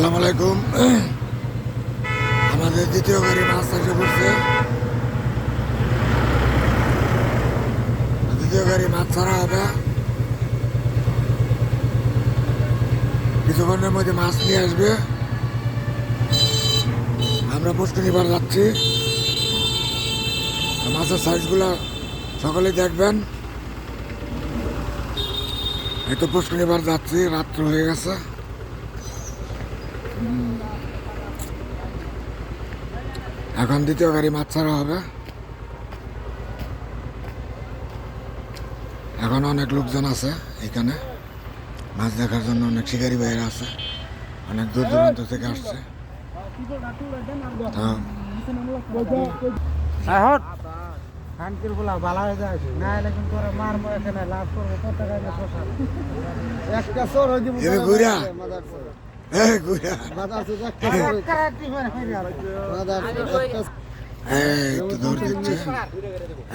আসসালামু আলাইকুম। আমাদের দ্বিতীয় গাড়ি মাছ এসে পড়ছে। দ্বিতীয় গাড়ি মাছ ছাড়া হবে। কিছুক্ষণের মধ্যে মাছ নিয়ে আসবে। আমরা পোস্ট নিবার যাচ্ছি। মাছের সাইজগুলো সকলে দেখবেন। এই তো পোস্ট নিবার যাচ্ছি, রাত্র হয়ে গেছে। এখন দ্বিতীয় গাড়ি মাছ ছাড়া হবে। এখন অনেক লোকজন আছে এখানে মাছ দেখার জন্য, অনেক শিকারী ভাইয়েরা আছে, অনেক দূর দূরান্ত থেকে আসছে।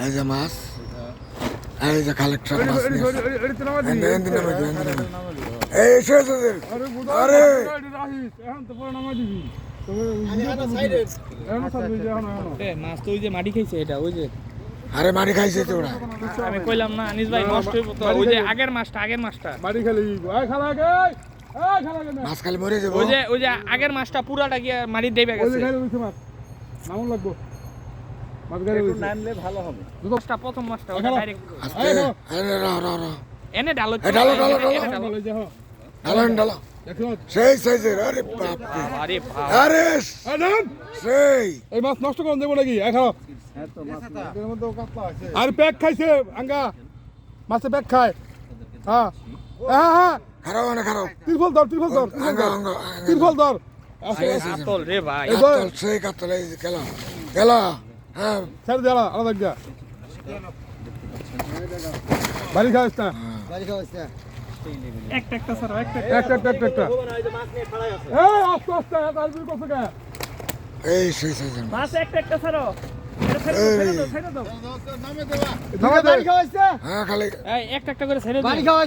এই যে মাছ, এই যে কালেকশন মাছ মাটি খাইছে এটা, ওই যে আরে মারি খাইছে তো ওরা। আমি কইলাম না আনিস ভাই নষ্ট হইব তো, ওই যে আগের মাছটা মাটি খালি মাছ খালি মরে যাবো। ওই যে আগের মাছটা পুরাটা গিয়ে মাটি দেবে গেছে। নামন লাগবো নামলে ভালো হবে। মাছটা প্রথম মাছটা ওটা ডাইরেক্ট আস্তে আরে এনে ডালো ডালো সেই সাইজের। আরে বাপ আরে বাপ আরে সেই এই মাছ নষ্ট করুন দেবো নাকি এখন? আর প্যাক খাইছে আঙ্গা, মাছে প্যাক খায়। হ্যাঁ হ্যাঁ হ্যাঁ, খারাপ না খারাপ। তিরফল ধর তিরফল ধর। কাতল রে ভাই, কাতল সেই কাতল। এই যে গেলা হ্যাঁ ছেড়ে দেলা আলাদা গিয়া বাড়ি খাওয়াস না, একটা স্যার একটা একটা এই আস্তে আস্তে তারবি কত কে এই সেই সাইজের মাছ একটা স্যার ছেড়ে দাও নামে দেওয়া হ্যাঁ খালি একটা করে ছেড়ে দাও।